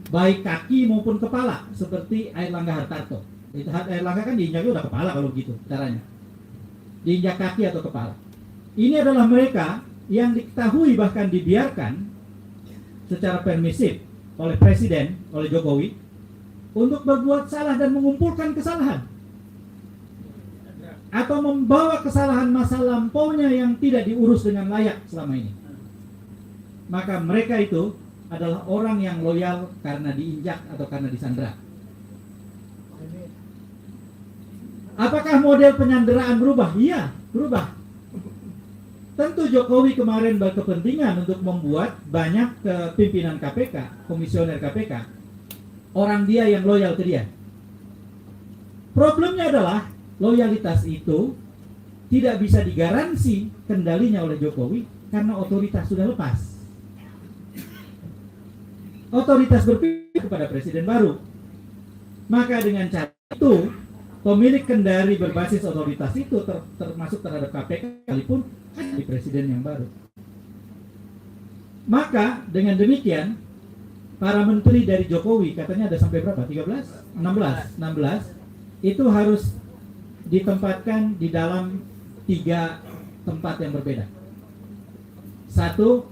baik kaki maupun kepala, seperti Airlangga Hartarto. Airlangga kan diinjaknya udah kepala kalau begitu caranya, diinjak kaki atau kepala. Ini adalah mereka yang diketahui bahkan dibiarkan secara permisif oleh presiden, oleh Jokowi, untuk berbuat salah dan mengumpulkan kesalahan, atau membawa kesalahan masa lampaunya yang tidak diurus dengan layak selama ini. Maka mereka itu adalah orang yang loyal karena diinjak atau karena disandera. Apakah model penyanderaan berubah? Iya, berubah. Tentu Jokowi kemarin berkepentingan untuk membuat banyak pimpinan KPK, komisioner KPK, orang dia yang loyal ke dia. Problemnya adalah loyalitas itu tidak bisa digaransi kendalinya oleh Jokowi karena otoritas sudah lepas. Otoritas berpihak kepada presiden baru. Maka dengan cara itu, pemilik kendali berbasis otoritas itu termasuk terhadap KPK sekalipun di presiden yang baru. Maka dengan demikian, para menteri dari Jokowi, katanya ada sampai berapa? 13? 16 itu harus ditempatkan di dalam 3 tempat yang berbeda. Satu,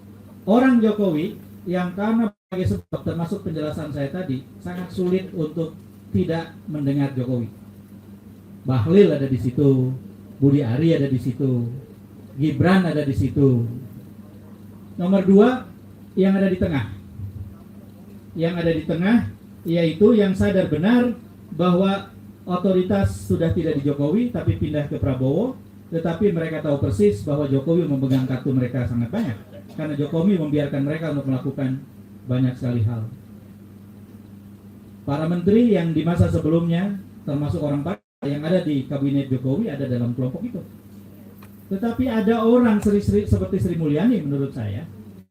orang Jokowi yang karena sebagai sebab termasuk penjelasan saya tadi sangat sulit untuk tidak mendengar Jokowi. Bahlil ada di situ, Budi Ari ada di situ, Gibran ada di situ. Nomor 2, yang ada di tengah. Yang ada di tengah yaitu yang sadar benar bahwa otoritas sudah tidak di Jokowi tapi pindah ke Prabowo, tetapi mereka tahu persis bahwa Jokowi memegang kartu mereka sangat banyak karena Jokowi membiarkan mereka untuk melakukan banyak sekali hal. Para menteri yang di masa sebelumnya termasuk orang partai yang ada di kabinet Jokowi ada dalam kelompok itu. Tetapi ada orang seperti Sri Mulyani menurut saya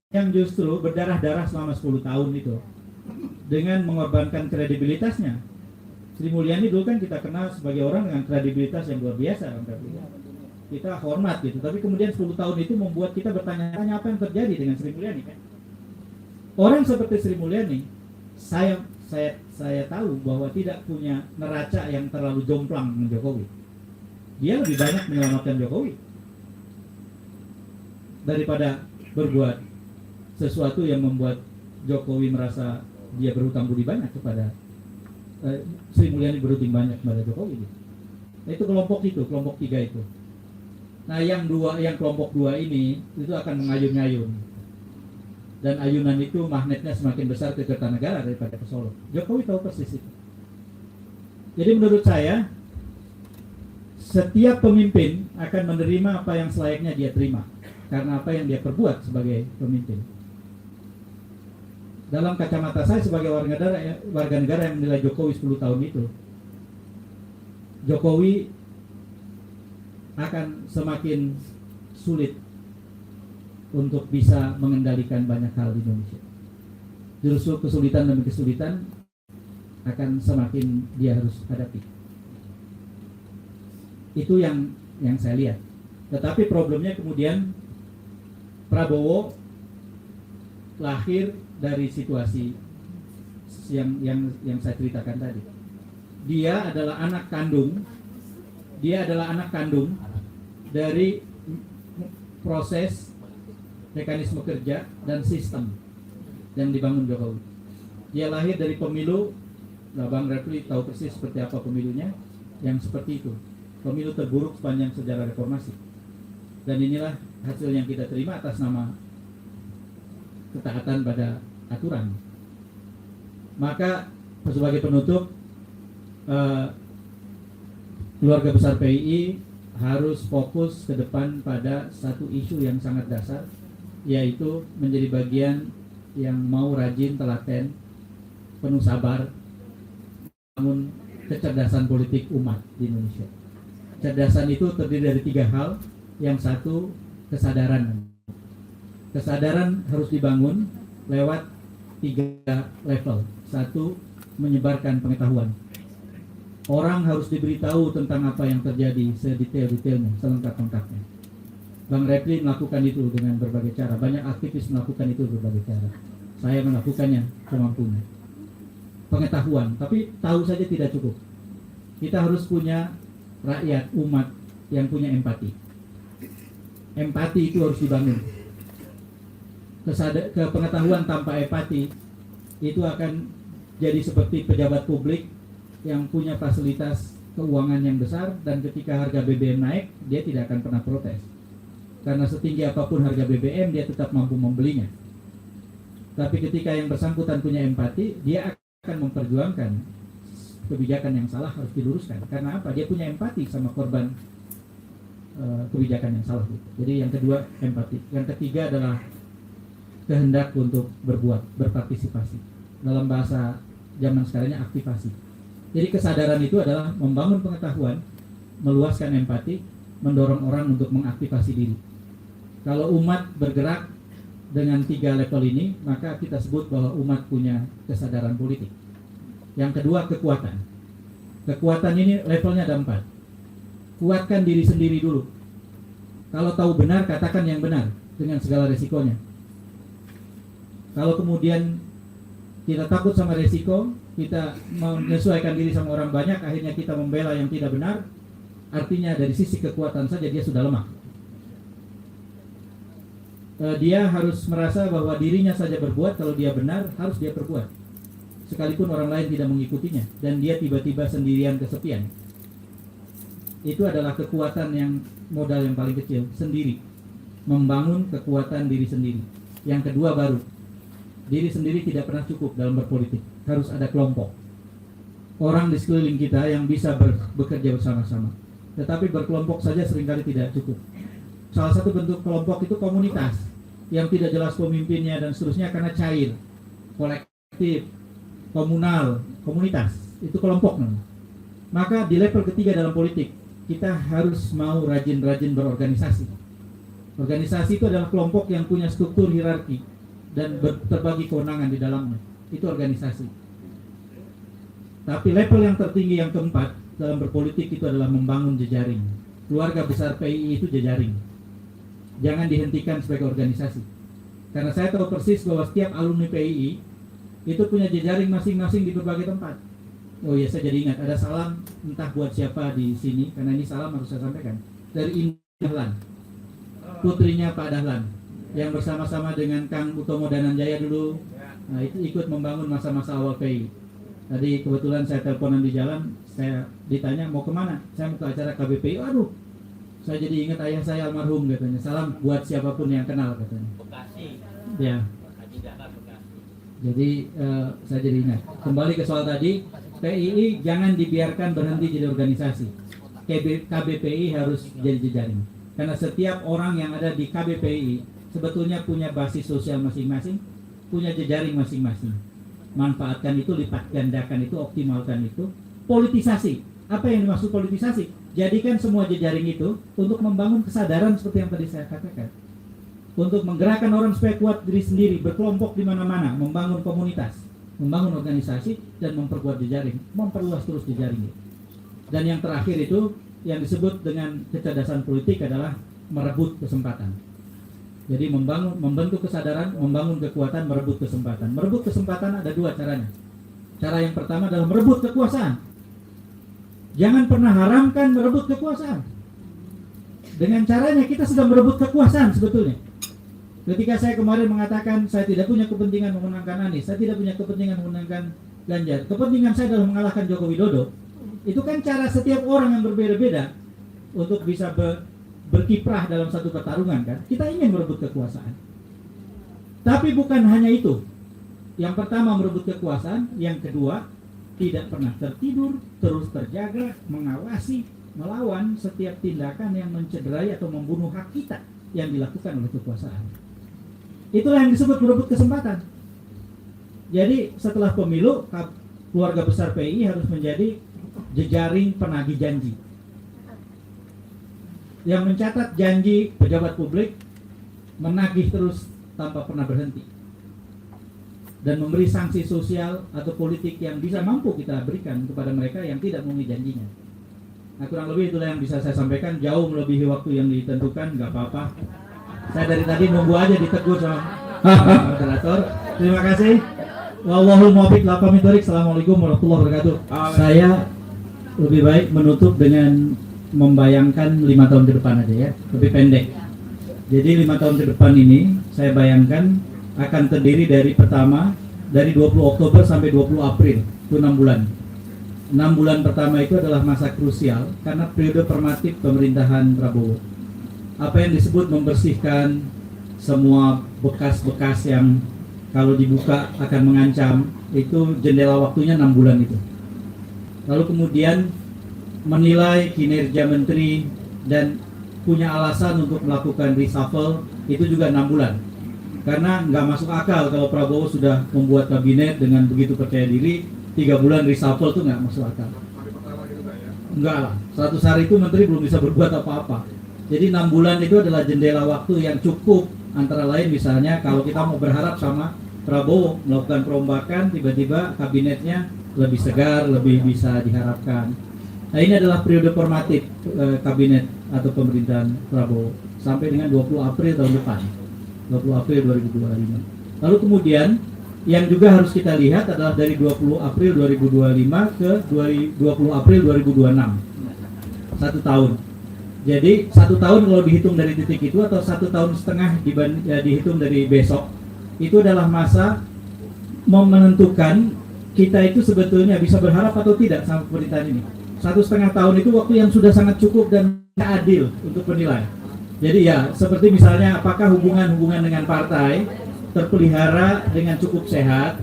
yang justru berdarah-darah selama 10 tahun itu dengan mengorbankan kredibilitasnya. Sri Mulyani dulu kan kita kenal sebagai orang dengan kredibilitas yang luar biasa, kita hormat gitu. Tapi kemudian 10 tahun itu membuat kita bertanya-tanya apa yang terjadi dengan Sri Mulyani kan? Orang seperti Sri Mulyani, saya tahu bahwa tidak punya neraca yang terlalu jomplang dengan Jokowi. Dia lebih banyak menyelamatkan Jokowi daripada berbuat sesuatu yang membuat Jokowi merasa dia berhutang budi banyak kepada Sri Mulyani berhutang banyak kepada Jokowi. Nah, itu kelompok 3 itu. Nah, yang kelompok dua ini itu akan mengayun-ngayun. Dan ayunan itu magnetnya semakin besar ke Kertanegara daripada ke Solo. Jokowi tahu persis itu. Jadi menurut saya, setiap pemimpin akan menerima apa yang selayaknya dia terima, karena apa yang dia perbuat sebagai pemimpin. Dalam kacamata saya sebagai warga negara yang menilai Jokowi 10 tahun itu, Jokowi akan semakin sulit untuk bisa mengendalikan banyak hal di Indonesia. Justru kesulitan demi kesulitan akan semakin dia harus hadapi. Itu yang saya lihat. Tetapi problemnya kemudian Prabowo lahir dari situasi yang saya ceritakan tadi. Dia adalah anak kandung dari proses mekanisme kerja dan sistem yang dibangun Jokowi. Dia lahir dari pemilu, Bang Refli tahu persis seperti apa pemilunya, yang seperti itu. Pemilu terburuk sepanjang sejarah reformasi. Dan inilah hasil yang kita terima atas nama ketaatan pada aturan. Maka sebagai penutup, keluarga besar PII harus fokus ke depan pada satu isu yang sangat dasar, yaitu menjadi bagian yang mau rajin, telaten, penuh sabar, namun kecerdasan politik umat di Indonesia. Kecerdasan itu terdiri dari 3 hal. Yang satu, kesadaran. Kesadaran harus dibangun lewat 3 level. Satu, menyebarkan pengetahuan. Orang harus diberitahu tentang apa yang terjadi sedetail-detailnya, selengkap-lengkapnya. Bang Refli melakukan itu dengan berbagai cara. Banyak aktivis melakukan itu berbagai cara. Saya melakukannya semampunya. Pengetahuan, tapi tahu saja tidak cukup. Kita harus punya rakyat, umat yang punya empati. Empati itu harus dibangun. Pengetahuan tanpa empati itu akan jadi seperti pejabat publik yang punya fasilitas keuangan yang besar, dan ketika harga BBM naik, dia tidak akan pernah protes. Karena setinggi apapun harga BBM, dia tetap mampu membelinya. Tapi ketika yang bersangkutan punya empati, dia akan memperjuangkan kebijakan yang salah harus diluruskan. Karena apa? Dia punya empati sama korban kebijakan yang salah. Jadi yang kedua, empati. Yang ketiga adalah kehendak untuk berbuat, berpartisipasi. Dalam bahasa zaman sekarangnya aktivasi. Jadi kesadaran itu adalah membangun pengetahuan, meluaskan empati, mendorong orang untuk mengaktifasi diri. Kalau umat bergerak dengan 3 level ini, maka kita sebut bahwa umat punya kesadaran politik. Yang kedua, kekuatan. Kekuatan ini levelnya ada 4. Kuatkan diri sendiri dulu. Kalau tahu benar, katakan yang benar dengan segala resikonya. Kalau kemudian kita takut sama resiko, kita menyesuaikan diri sama orang banyak, akhirnya kita membela yang tidak benar, artinya dari sisi kekuatan saja dia sudah lemah. Dia harus merasa bahwa dirinya saja berbuat, kalau dia benar harus dia perbuat, sekalipun orang lain tidak mengikutinya, dan dia tiba-tiba sendirian kesepian. Itu adalah kekuatan yang modal yang paling kecil, sendiri, membangun kekuatan diri sendiri. Yang kedua baru, diri sendiri tidak pernah cukup dalam berpolitik, harus ada kelompok, orang di sekeliling kita yang bisa bekerja bersama-sama. Tetapi berkelompok saja seringkali tidak cukup. Salah satu bentuk kelompok itu komunitas, yang tidak jelas pemimpinnya dan seterusnya karena cair, kolektif, komunal, komunitas, itu kelompok namanya. Maka di level ketiga dalam politik, kita harus mau rajin-rajin berorganisasi. Organisasi itu adalah kelompok yang punya struktur hierarki dan terbagi kewenangan di dalamnya. Itu organisasi. Tapi level yang tertinggi yang keempat dalam berpolitik itu adalah membangun jejaring. Keluarga besar PII itu jejaring. Jangan dihentikan sebagai organisasi. Karena saya tahu persis bahwa setiap alumni PII itu punya jejaring masing-masing di berbagai tempat. Oh iya, saya jadi ingat, ada salam entah buat siapa di sini, karena ini salam harus saya sampaikan, dari Indah Dahlan, putrinya Pak Dahlan, yang bersama-sama dengan Kang Utomo Dananjaya dulu, nah, itu ikut membangun masa-masa awal PI. Tadi kebetulan saya teleponan di jalan, saya ditanya mau kemana, saya mau ke acara KBPI. Aduh, Saya jadi ingat ayah saya almarhum katanya. Salam buat siapapun yang kenal katanya. Bekasi, Ya. Haji Dahlan Bekasi. Jadi saya jadi ingat. Kembali ke soal tadi, PII jangan dibiarkan berhenti jadi organisasi. KBPI harus jadi jejaring. Karena setiap orang yang ada di KBPI sebetulnya punya basis sosial masing-masing, punya jejaring masing-masing. Manfaatkan itu, lipat gandakan itu, optimalkan itu. Politisasi. Apa yang dimaksud politisasi? Jadikan semua jejaring itu untuk membangun kesadaran seperti yang tadi saya katakan. Untuk menggerakkan orang supaya kuat diri sendiri, berkelompok di mana-mana, membangun komunitas, membangun organisasi, dan memperkuat jejaring, memperluas terus jejaring. Dan yang terakhir itu, yang disebut dengan kecerdasan politik adalah merebut kesempatan. Jadi membentuk kesadaran, membangun kekuatan, merebut kesempatan. Merebut kesempatan ada dua caranya. Cara yang pertama adalah merebut kekuasaan. Jangan pernah haramkan merebut kekuasaan. Dengan caranya kita sudah merebut kekuasaan sebetulnya. Ketika saya kemarin mengatakan saya tidak punya kepentingan memenangkan Anies, saya tidak punya kepentingan memenangkan Ganjar, kepentingan saya adalah mengalahkan Joko Widodo. Itu kan cara setiap orang yang berbeda-beda untuk bisa berkiprah dalam satu pertarungan kan. Kita ingin merebut kekuasaan. Tapi bukan hanya itu. Yang pertama merebut kekuasaan, yang kedua tidak pernah tertidur, terus terjaga, mengawasi, melawan setiap tindakan yang mencederai atau membunuh hak kita yang dilakukan oleh kekuasaan. Itulah yang disebut merebut kesempatan. Jadi setelah pemilu, keluarga besar PII harus menjadi jejaring penagih janji yang mencatat janji pejabat publik, menagih terus tanpa pernah berhenti, dan memberi sanksi sosial atau politik yang bisa mampu kita berikan kepada mereka yang tidak memenuhi janjinya. Nah, kurang lebih itulah yang bisa saya sampaikan. Jauh melebihi waktu yang ditentukan, nggak apa-apa. Saya dari tadi nunggu aja ditegur sama moderator. Terima kasih. Wallahul muwaffiq ila aqwamit thoriq. Assalamualaikum warahmatullahi wabarakatuh. Saya lebih baik menutup dengan membayangkan 5 tahun ke depan aja ya, lebih pendek. Jadi 5 tahun ke depan ini saya bayangkan akan terdiri dari pertama dari 20 Oktober sampai 20 April, itu 6 bulan. 6 bulan pertama itu adalah masa krusial karena periode formatif pemerintahan Prabowo. Apa yang disebut membersihkan semua bekas-bekas yang kalau dibuka akan mengancam, itu jendela waktunya 6 bulan itu. Lalu kemudian menilai kinerja menteri dan punya alasan untuk melakukan reshuffle, itu juga 6 bulan. Karena nggak masuk akal kalau Prabowo sudah membuat kabinet dengan begitu percaya diri, 3 bulan reshuffle itu nggak masuk akal. Enggak lah, 100 hari itu menteri belum bisa berbuat apa-apa. Jadi 6 bulan itu adalah jendela waktu yang cukup. Antara lain misalnya kalau kita mau berharap sama Prabowo melakukan perombakan, tiba-tiba kabinetnya lebih segar, lebih bisa diharapkan. Nah, ini adalah periode formatif kabinet atau pemerintahan Prabowo sampai dengan 20 April tahun depan, 20 April 2025. Lalu kemudian yang juga harus kita lihat adalah dari 20 April 2025 ke 20 April 2026, 1 tahun. Jadi 1 tahun kalau dihitung dari titik itu atau 1 tahun setengah dihitung dari besok, itu adalah masa menentukan kita itu sebetulnya bisa berharap atau tidak sama pemerintahan ini. 1,5 tahun itu waktu yang sudah sangat cukup dan adil untuk menilai. Jadi ya seperti misalnya apakah hubungan dengan partai terpelihara dengan cukup sehat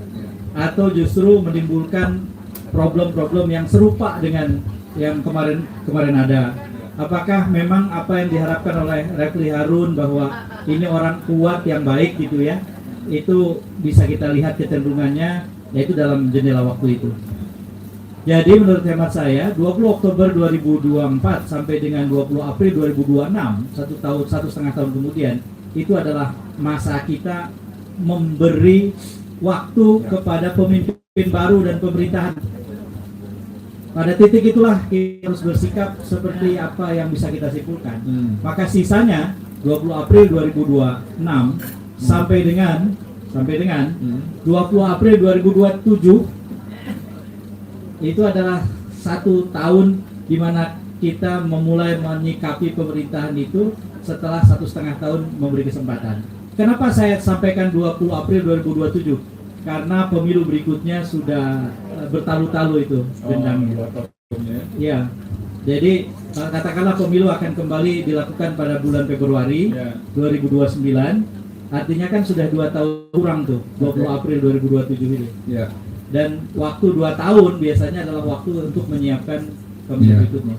atau justru menimbulkan problem-problem yang serupa dengan yang kemarin ada. Apakah memang apa yang diharapkan oleh Refli Harun bahwa ini orang kuat yang baik gitu ya, itu bisa kita lihat kecenderungannya yaitu dalam jendela waktu itu. Jadi menurut hemat saya 20 Oktober 2024 sampai dengan 20 April 2026, 1,5 tahun kemudian, itu adalah masa kita memberi waktu kepada pemimpin baru dan pemerintahan. Pada titik itulah kita harus bersikap seperti apa yang bisa kita simpulkan. Maka sisanya 20 April 2026 sampai dengan 20 April 2027 itu adalah 1 tahun di mana kita memulai menyikapi pemerintahan itu setelah 1,5 tahun memberi kesempatan. Kenapa saya sampaikan 20 April 2027? Karena pemilu berikutnya sudah bertalu-talu itu dendamnya. Ya, Jadi katakanlah pemilu akan kembali dilakukan pada bulan Februari 2029. Artinya kan sudah 2 tahun kurang tuh, 20 April 2027 ini. Dan waktu 2 tahun biasanya adalah waktu untuk menyiapkan pemilu berikutnya.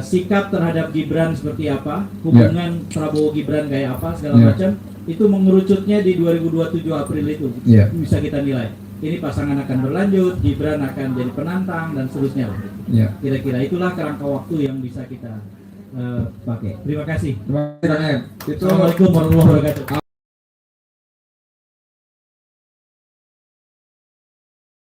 Sikap terhadap Gibran seperti apa, hubungan Prabowo Gibran kayak apa, segala macam, itu mengerucutnya di 2027 April itu bisa kita nilai. Ini pasangan akan berlanjut, Gibran akan jadi penantang dan seterusnya. Kira-kira itulah kerangka waktu yang bisa kita pakai. Terima kasih. Terima kasih, Kang Em. Itu Assalamualaikum warahmatullahi wabarakatuh.